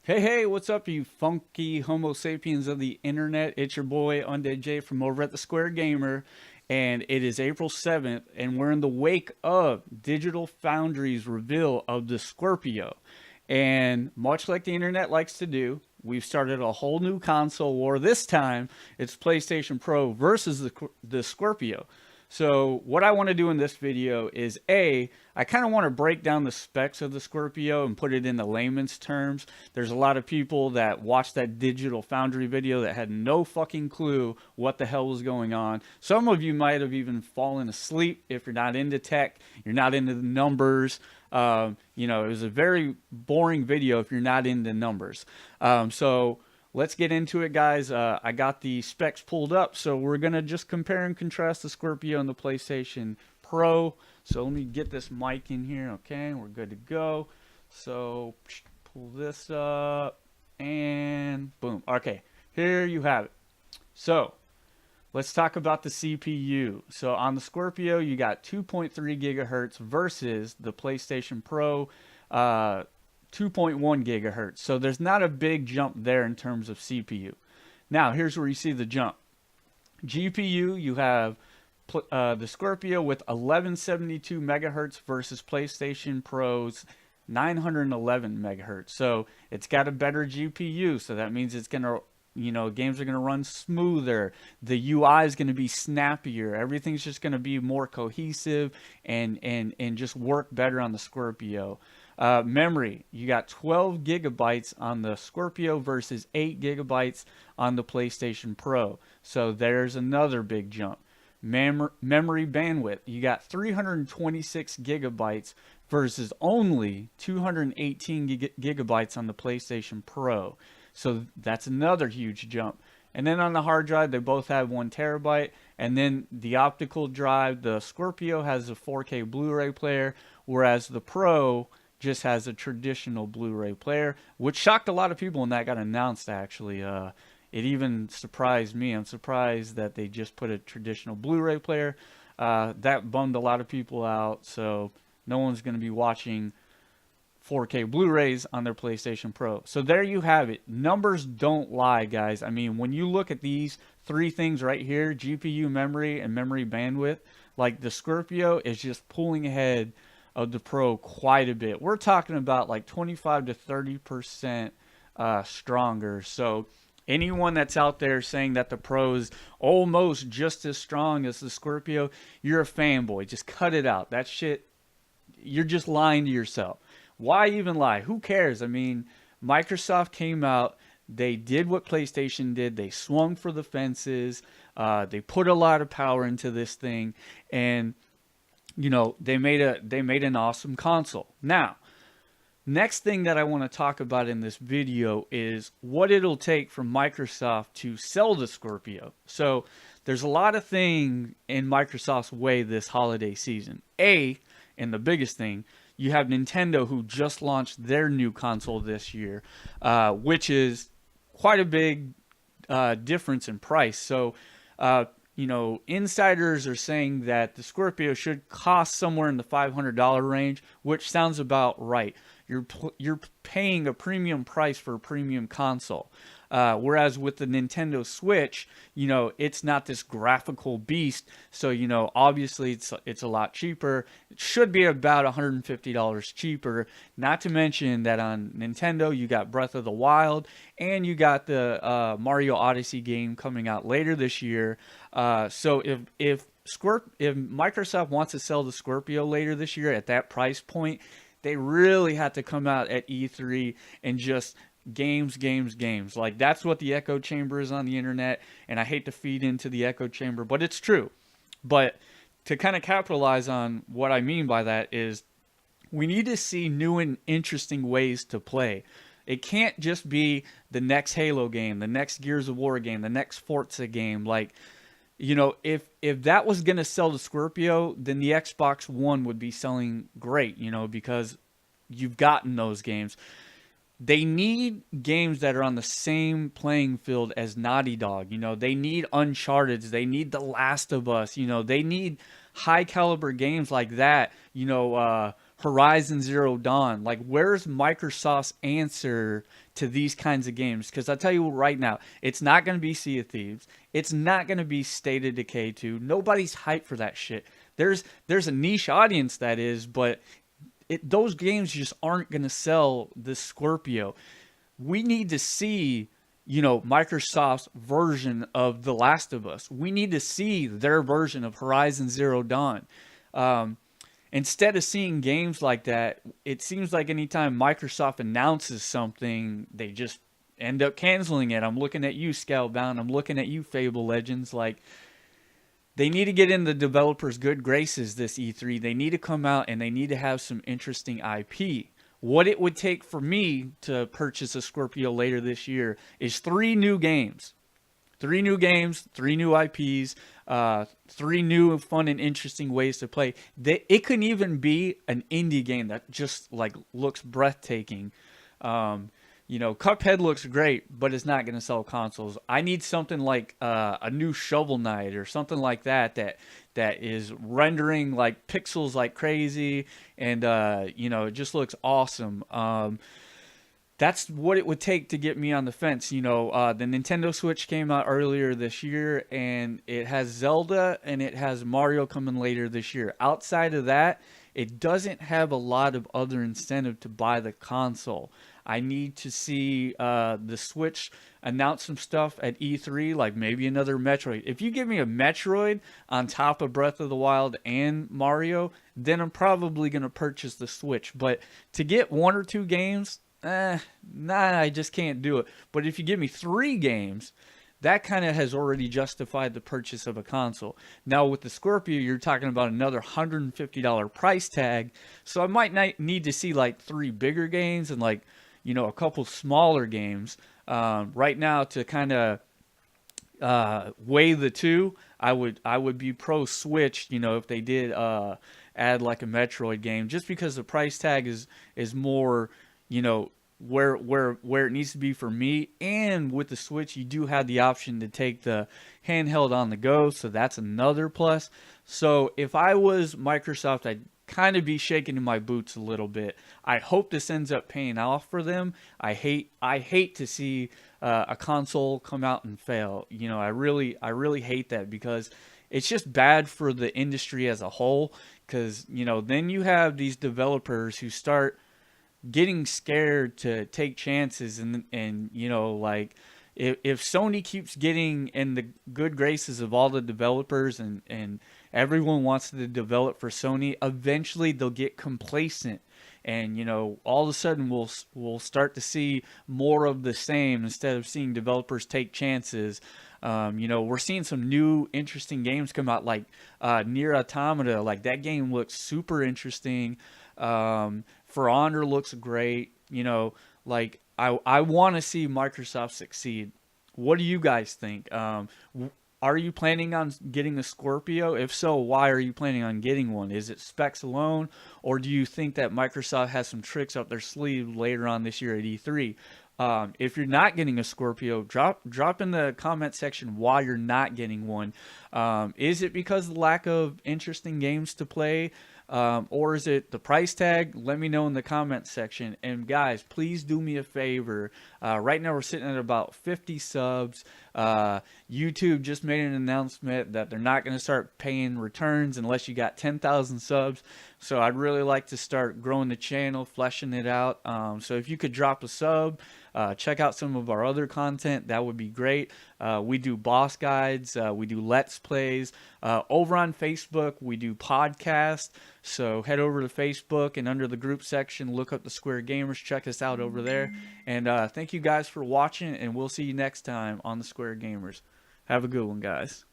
Hey, what's up, you funky Homo sapiens of the internet? It's your boy Undead J from over at the Square Gamer, and it is April 7th, and we're in the wake of Digital Foundry's reveal of the Scorpio. And much like the internet likes to do, we've started a whole new console war. This time, it's PlayStation Pro versus the Scorpio. So what I want to do in this video is I kind of want to break down the specs of the Scorpio and put it into layman's terms. There's a lot of people that watched that Digital Foundry video that had no fucking clue what the hell was going on. Some of you might have even fallen asleep if you're not into tech, you're not into the numbers. It was a very boring video if you're not into numbers. So let's get into it, guys. I got the specs pulled up, so we're going to just compare and contrast the Scorpio and the PlayStation Pro. So let me get this mic in here. Okay, we're good to go. So pull this up, and boom. Okay, here you have it. So let's talk about the CPU. So on the Scorpio, you got 2.3 gigahertz versus the PlayStation Pro, 2.1 gigahertz. So there's not a big jump there in terms of CPU. Now, here's where you see the jump. GPU, you have the Scorpio with 1172 megahertz versus PlayStation Pro's 911 megahertz. So it's got a better GPU. So that means it's going to, games are going to run smoother. The UI is going to be snappier. Everything's just going to be more cohesive and just work better on the Scorpio. Memory, you got 12 gigabytes on the Scorpio versus 8 gigabytes on the PlayStation Pro. So there's another big jump. Memory bandwidth, you got 326 gigabytes versus only 218 gigabytes on the PlayStation Pro. So that's another huge jump. And then on the hard drive, they both have 1 terabyte. And then the optical drive, the Scorpio has a 4K Blu-ray player, whereas the Pro just has a traditional Blu-ray player, which shocked a lot of people when that got announced, actually. It even surprised me. I'm surprised that they just put a traditional Blu-ray player. That bummed a lot of people out, so no one's going to be watching 4K Blu-rays on their PlayStation Pro. So there you have it. Numbers don't lie, guys. I mean, when you look at these three things right here, GPU, memory, and memory bandwidth, like the Scorpio is just pulling ahead of the Pro quite a bit. We're talking about like 25 to 30% stronger. So anyone that's out there saying that the Pro is almost just as strong as the Scorpio, you're a fanboy. Just cut it out. That shit, you're just lying to yourself. Why even lie? Who cares? I mean, Microsoft came out. They did what PlayStation did. They swung for the fences. They put a lot of power into this thing, and they made an awesome console. Now, next thing that I want to talk about in this video is what it'll take for Microsoft to sell the Scorpio. So there's a lot of things in Microsoft's way this holiday season. And the biggest thing, you have Nintendo, who just launched their new console this year, which is quite a big difference in price. So, insiders are saying that the Scorpio should cost somewhere in the $500 range, which sounds about right. You're paying a premium price for a premium console. Whereas with the Nintendo Switch, it's not this graphical beast. So, obviously it's a lot cheaper. It should be about $150 cheaper. Not to mention that on Nintendo, you got Breath of the Wild and you got the Mario Odyssey game coming out later this year. So if Microsoft wants to sell the Scorpio later this year at that price point, they really had to come out at E3 and just games. Like, that's what the echo chamber is on the internet, and I hate to feed into the echo chamber, but it's true. But to kind of capitalize on what I mean by that is we need to see new and interesting ways to play. It can't just be the next Halo game, the next Gears of War game, the next Forza game. Like, if that was going to sell the Scorpio, then the Xbox One would be selling great, because you've gotten those games. They need games that are on the same playing field as Naughty Dog. They need Uncharted. They need The Last of Us. They need high caliber games like that. Horizon Zero Dawn. Like, where's Microsoft's answer to these kinds of games? Because I tell you right now, it's not going to be Sea of Thieves. It's not going to be State of Decay 2. Nobody's hyped for that shit. There's a niche audience that is, but those games just aren't going to sell the Scorpio. We need to see, Microsoft's version of The Last of Us. We need to see their version of Horizon Zero Dawn. Instead of seeing games like that, it seems like anytime Microsoft announces something, they just end up canceling it. I'm looking at you, Scalebound. I'm looking at you, Fable Legends. Like, they need to get in the developers' good graces this E3. They need to come out and they need to have some interesting IP. What it would take for me to purchase a Scorpio later this year is 3 new games. 3 new games, 3 new IPs, 3 new fun and interesting ways to play. It couldn't even be an indie game that just like looks breathtaking. Cuphead looks great, but it's not going to sell consoles. I need something like a new Shovel Knight or something like that is rendering like pixels like crazy, and it just looks awesome. That's what it would take to get me on the fence. The Nintendo Switch came out earlier this year, and it has Zelda and it has Mario coming later this year. Outside of that, it doesn't have a lot of other incentive to buy the console. I need to see the Switch announce some stuff at E3, like maybe another Metroid. If you give me a Metroid on top of Breath of the Wild and Mario, then I'm probably going to purchase the Switch. But to get 1 or 2 games, I just can't do it. But if you give me 3 games, that kind of has already justified the purchase of a console. Now with the Scorpio, you're talking about another $150 price tag. So I might need to see like 3 bigger games and like, a couple smaller games. Right now to kind of weigh the two, I would be pro Switch, if they did add like a Metroid game, just because the price tag is more, where it needs to be for me. And with the Switch, you do have the option to take the handheld on the go, so that's another plus. So if I was Microsoft, I'd kind of be shaking in my boots a little bit. I hope this ends up paying off for them. I hate to see a console come out and fail. I really hate that, because it's just bad for the industry as a whole. Because then you have these developers who start getting scared to take chances, and like if Sony keeps getting in the good graces of all the developers and everyone wants to develop for Sony, eventually they'll get complacent, and all of a sudden we'll start to see more of the same instead of seeing developers take chances. We're seeing some new interesting games come out, like Nier Automata. Like, that game looks super interesting. For Honor looks great. Like, I want to see Microsoft succeed. What do you guys think? Are you planning on getting a Scorpio? If so, why are you planning on getting one? Is it specs alone, or do you think that Microsoft has some tricks up their sleeve later on this year at E3? If you're not getting a Scorpio, drop in the comment section why you're not getting one. Is it because of the lack of interesting games to play? Or is it the price tag? Let me know in the comment section. And guys, please do me a favor. Right now we're sitting at about 50 subs. YouTube just made an announcement that they're not going to start paying returns unless you got 10,000 subs. So I'd really like to start growing the channel, fleshing it out. So if you could drop a sub, check out some of our other content, that would be great. We do boss guides, we do let's plays. Over on Facebook, we do podcasts. So head over to Facebook, and under the group section, look up the Square Gamers. Check us out over there. And thank you guys for watching, and we'll see you next time on the Square Gamers. Have a good one, guys.